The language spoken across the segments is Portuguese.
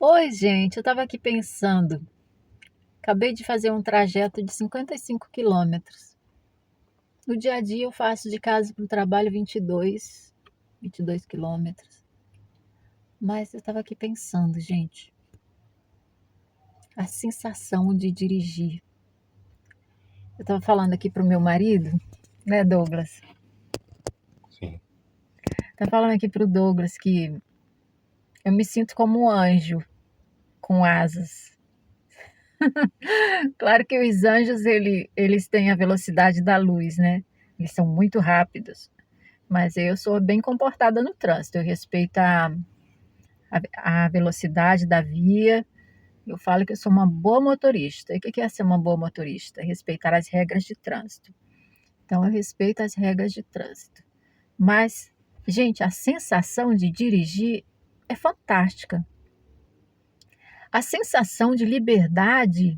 Oi, gente, eu estava aqui pensando. Acabei de fazer um trajeto de 55 quilômetros. No dia a dia eu faço de casa para o trabalho 22 quilômetros. Mas eu estava aqui pensando, gente, a sensação de dirigir. Eu estava falando aqui pro meu marido, né, Douglas? Sim. Estava falando aqui pro Douglas que eu me sinto como um anjo com asas. Claro que os anjos, eles têm a velocidade da luz, né? Eles são muito rápidos. Mas eu sou bem comportada no trânsito. Eu respeito a velocidade da via. Eu falo que eu sou uma boa motorista. E o que é ser uma boa motorista? Respeitar as regras de trânsito. Então, eu respeito as regras de trânsito. Mas, gente, a sensação de dirigir é fantástica. A sensação de liberdade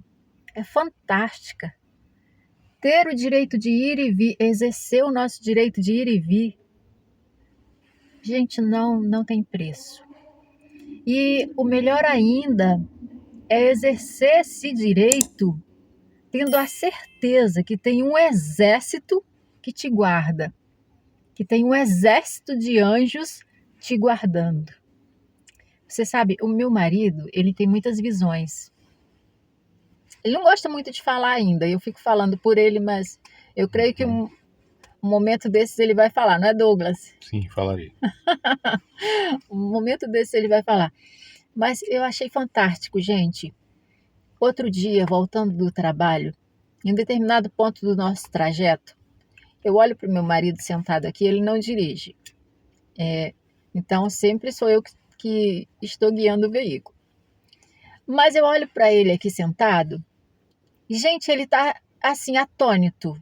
é fantástica. Ter o direito de ir e vir, exercer o nosso direito de ir e vir, gente, não tem preço. E o melhor ainda é exercer esse direito tendo a certeza que tem um exército que te guarda, que tem um exército de anjos te guardando. Você sabe, o meu marido, ele tem muitas visões. Ele não gosta muito de falar ainda, eu fico falando por ele, mas eu creio que um momento desses ele vai falar, não é, Douglas? Sim, falarei. Um momento desses ele vai falar. Mas eu achei fantástico, gente. Outro dia, voltando do trabalho, em um determinado ponto do nosso trajeto, eu olho para o meu marido sentado aqui, ele não dirige. Então, sempre sou eu que estou guiando o veículo. Mas eu olho para ele aqui sentado, e, gente, ele está assim, atônito,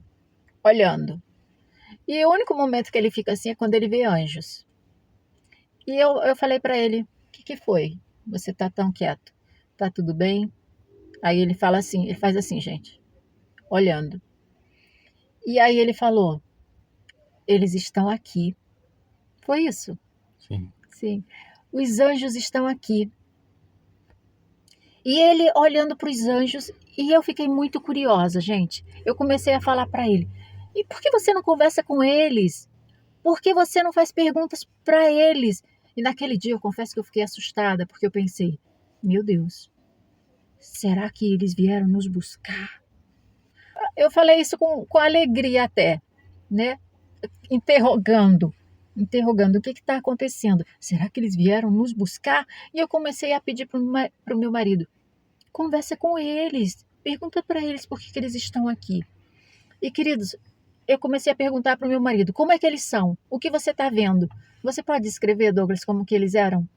olhando. E o único momento que ele fica assim é quando ele vê anjos. E eu falei para ele: o que foi? Você está tão quieto? Tá tudo bem? Aí ele fala assim, ele faz assim, gente, olhando. E aí ele falou: eles estão aqui. Foi isso? Sim. Sim. Os anjos estão aqui. E ele olhando para os anjos, e eu fiquei muito curiosa, gente. Eu comecei a falar para ele: e por que você não conversa com eles? Por que você não faz perguntas para eles? E naquele dia eu confesso que eu fiquei assustada, porque eu pensei: meu Deus, será que eles vieram nos buscar? Eu falei isso com alegria até, né? interrogando, interrogando o que está acontecendo. Será que eles vieram nos buscar? E eu comecei a pedir para o meu marido: conversa com eles, pergunta para eles por que eles estão aqui. E queridos, eu comecei a perguntar para o meu marido: como é que eles são? O que você está vendo? Você pode descrever, Douglas, como que eles eram?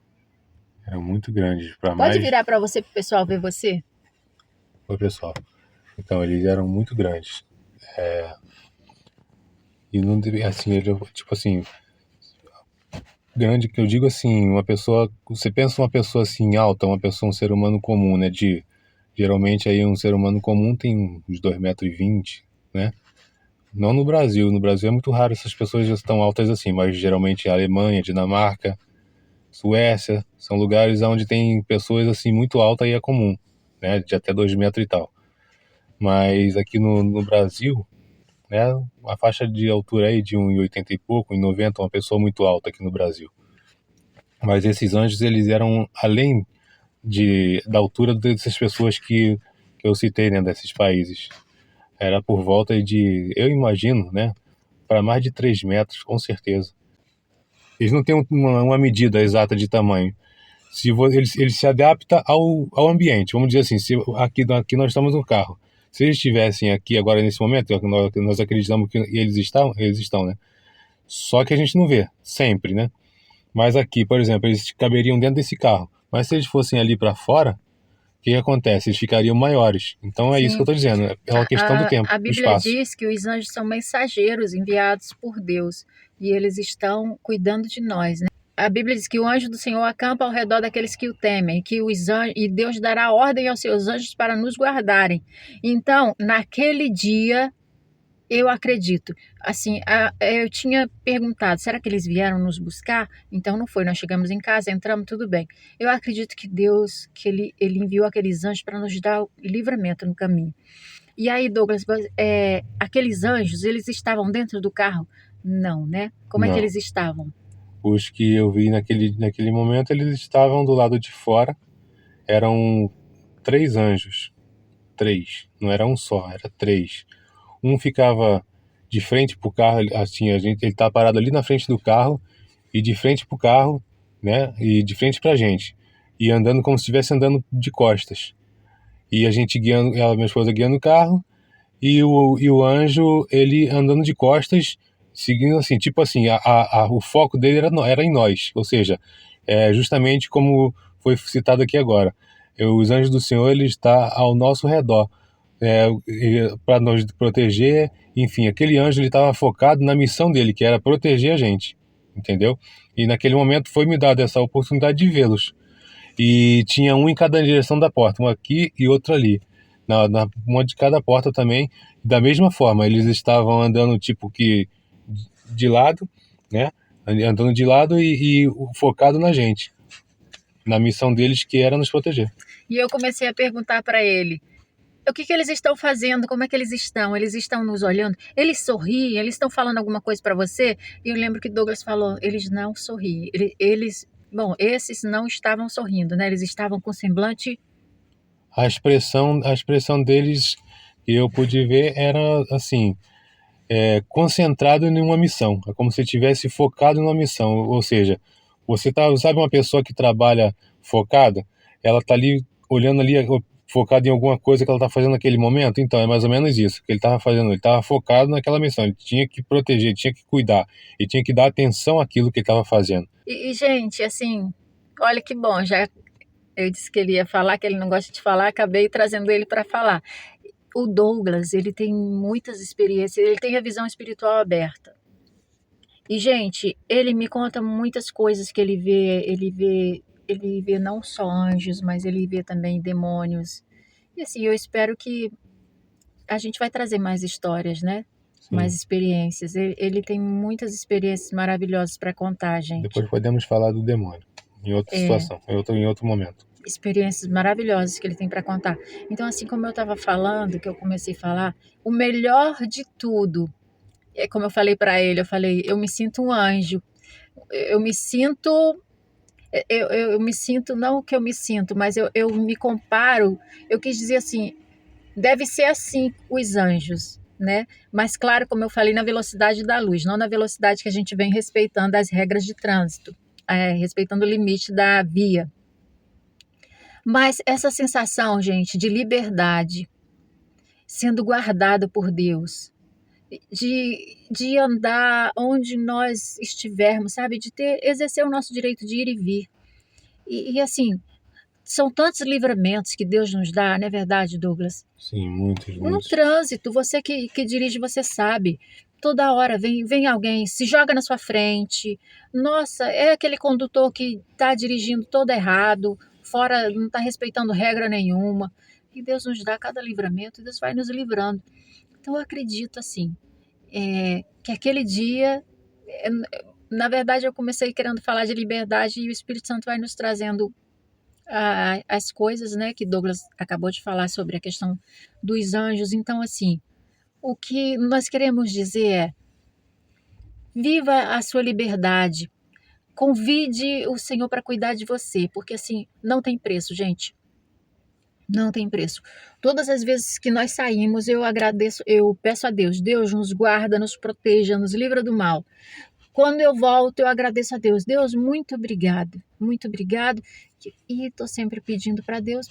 Eram muito grandes para Pode mais. virar para você, para o pessoal ver você? Oi, pessoal. Então, eles eram muito grandes. E não devia, assim, ele, tipo assim, grande que eu digo assim, uma pessoa. Você pensa uma pessoa assim alta, uma pessoa, um ser humano comum, né? Geralmente aí um ser humano comum tem uns 2,20 m, né? Não no Brasil. No Brasil é muito raro essas pessoas já tão altas assim, mas geralmente a Alemanha, Dinamarca, Suécia, são lugares onde tem pessoas assim muito altas e é comum, né, de até 2 metros e tal. Mas aqui no Brasil, né, uma faixa de altura aí de 1,80 e pouco, 1,90, uma pessoa muito alta aqui no Brasil. Mas esses anjos, eles eram além da altura dessas pessoas que eu citei, né, desses países. Era por volta de, eu imagino, né, para mais de 3 metros, com certeza. Eles não têm uma medida exata de tamanho. Ele se adapta ao ambiente. Vamos dizer assim, se aqui nós estamos no carro. Se eles estivessem aqui agora nesse momento, nós acreditamos que eles estão, né? Só que a gente não vê, sempre, né? Mas aqui, por exemplo, eles caberiam dentro desse carro. Mas se eles fossem ali para fora, o que acontece? Eles ficariam maiores. Então é isso que eu Sim. estou dizendo. É uma questão do tempo, A do Bíblia espaço. diz que os anjos são mensageiros enviados por Deus e eles estão cuidando de nós, né? A Bíblia diz que o anjo do Senhor acampa ao redor daqueles que o temem, que os anjos, e Deus dará ordem aos seus anjos para nos guardarem. Então, naquele dia, Eu acredito. Assim, eu tinha perguntado, será que eles vieram nos buscar? Então não foi, nós chegamos em casa, entramos, tudo bem. Eu acredito que Deus, que ele enviou aqueles anjos para nos dar o livramento no caminho. E aí, Douglas, aqueles anjos, eles estavam dentro do carro? Não, né? Como é que Não. eles estavam? Os que eu vi naquele momento, eles estavam do lado de fora. Eram 3 anjos. 3. Não era um só, era 3. Um ficava de frente pro carro, assim, ele tá parado ali na frente do carro e de frente pro carro, né? E de frente pra gente. E andando como se estivesse andando de costas. E a gente guiando, ela, minha esposa guiando o carro, e o anjo, ele andando de costas, seguindo assim, tipo assim, o foco dele era em nós, ou seja, justamente como foi citado aqui agora. Os anjos do Senhor, ele está ao nosso redor, para nos proteger, enfim, aquele anjo, ele estava focado na missão dele, que era proteger a gente, entendeu? E naquele momento foi me dada essa oportunidade de vê-los. E tinha um em cada direção da porta, um aqui e outro ali. Uma de cada porta também. Da mesma forma, eles estavam andando tipo que de lado, né? Andando de lado e focado na gente, na missão deles que era nos proteger. E eu comecei a perguntar para ele, o que eles estão fazendo? Como é que eles estão? Eles estão nos olhando? Eles sorriem? Eles estão falando alguma coisa para você? E eu lembro que Douglas falou, eles não sorriem. Bom, esses não estavam sorrindo, né? Eles estavam com semblante. A expressão deles que eu pude ver era assim, concentrado em uma missão. É como se estivesse focado em uma missão. Ou seja, sabe uma pessoa que trabalha focada? Ela tá ali olhando ali, focada em alguma coisa que ela tá fazendo naquele momento. Então é mais ou menos isso que ele estava fazendo. Ele estava focado naquela missão. Ele tinha que proteger, tinha que cuidar, e tinha que dar atenção àquilo que ele estava fazendo. Gente, assim, olha que bom, já eu disse que ele ia falar, que ele não gosta de falar, acabei trazendo ele para falar. O Douglas, ele tem muitas experiências, ele tem a visão espiritual aberta. E, gente, ele me conta muitas coisas que ele vê não só anjos, mas ele vê também demônios. E assim, eu espero que a gente vai trazer mais histórias, né? Mais Sim. experiências. Ele tem muitas experiências maravilhosas para contar, gente. Depois podemos falar do demônio, em outra situação, em outro momento. Experiências maravilhosas que ele tem para contar. Então, assim como eu estava falando, que eu comecei a falar, o melhor de tudo é como eu falei para ele, eu me sinto um anjo. Eu me sinto eu me sinto, não o que eu me sinto, mas eu me comparo, eu quis dizer assim, deve ser assim os anjos, né? Mas claro, como eu falei, na velocidade da luz, não na velocidade que a gente vem respeitando as regras de trânsito, respeitando o limite da via. Mas essa sensação, gente, de liberdade, sendo guardado por Deus, de andar onde nós estivermos, sabe? De exercer o nosso direito de ir e vir. E assim, são tantos livramentos que Deus nos dá, não é verdade, Douglas? Sim, muitos, No muitos. trânsito, você que dirige, você sabe. Toda hora vem alguém, se joga na sua frente. Nossa, é aquele condutor que está dirigindo todo errado, fora, não está respeitando regra nenhuma. E Deus nos dá cada livramento, Deus vai nos livrando. Então eu acredito assim, que aquele dia, é, na verdade eu comecei querendo falar de liberdade e o Espírito Santo vai nos trazendo as coisas, né, que Douglas acabou de falar sobre a questão dos anjos. Então, assim, o que nós queremos dizer é: viva a sua liberdade, convide o Senhor para cuidar de você, porque assim, não tem preço, gente. Não tem preço. Todas as vezes que nós saímos, eu agradeço, eu peço a Deus, Deus nos guarda, nos proteja, nos livra do mal. Quando eu volto, eu agradeço a Deus. Deus, muito obrigado. Muito obrigado. E estou sempre pedindo para Deus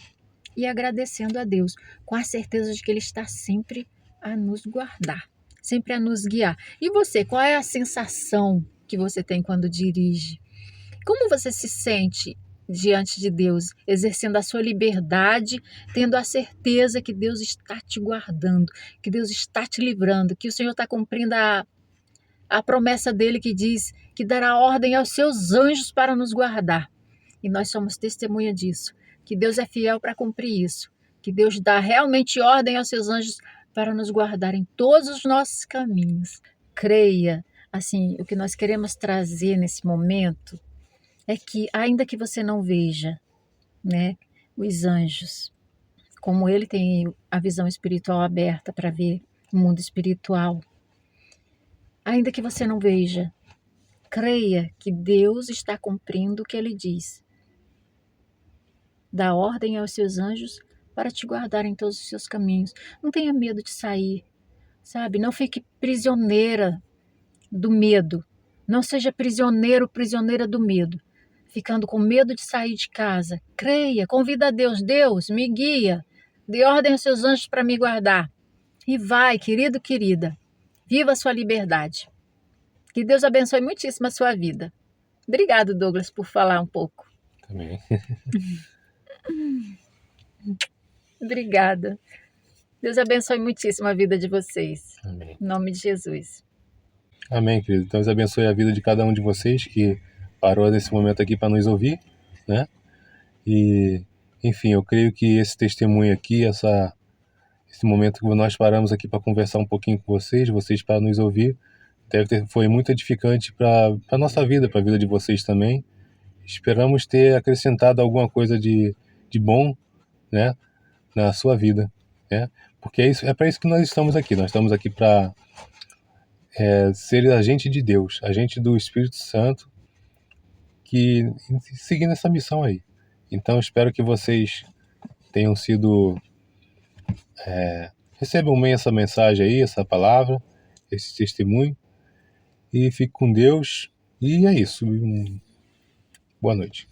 e agradecendo a Deus, com a certeza de que Ele está sempre a nos guardar, sempre a nos guiar. E você, qual é a sensação que você tem quando dirige? Como você se sente diante de Deus, exercendo a sua liberdade, tendo a certeza que Deus está te guardando, que Deus está te livrando, que o Senhor está cumprindo a promessa dele que diz que dará ordem aos seus anjos para nos guardar. E nós somos testemunha disso, que Deus é fiel para cumprir isso, que Deus dá realmente ordem aos seus anjos para nos guardar em todos os nossos caminhos. Creia, assim, o que nós queremos trazer nesse momento é que, ainda que você não veja, né, os anjos, como ele tem a visão espiritual aberta para ver o mundo espiritual, ainda que você não veja, creia que Deus está cumprindo o que ele diz. Dá ordem aos seus anjos para te guardar em todos os seus caminhos. Não tenha medo de sair, sabe? Não fique prisioneira do medo. Não seja prisioneiro, prisioneira do medo. Ficando com medo de sair de casa. Creia, convida a Deus. Deus, me guia. Dê ordem aos seus anjos para me guardar. E vai, querido, querida. Viva a sua liberdade. Que Deus abençoe muitíssimo a sua vida. Obrigado, Douglas, por falar um pouco. Também. Obrigada. Deus abençoe muitíssimo a vida de vocês. Amém. Em nome de Jesus. Amém, querido. Então, Deus abençoe a vida de cada um de vocês que parou nesse momento aqui para nos ouvir, né? E, enfim, eu creio que esse testemunho aqui, esse momento que nós paramos aqui para conversar um pouquinho com vocês para nos ouvir, foi muito edificante para a nossa vida, para a vida de vocês também. Esperamos ter acrescentado alguma coisa de bom, né, na sua vida, né? Porque é para isso que nós estamos aqui. Nós estamos aqui para ser agente de Deus, agente do Espírito Santo, que seguindo essa missão aí. Então, espero que vocês tenham sido recebam bem essa mensagem aí, essa palavra, esse testemunho, e fique com Deus. E é isso. Boa noite.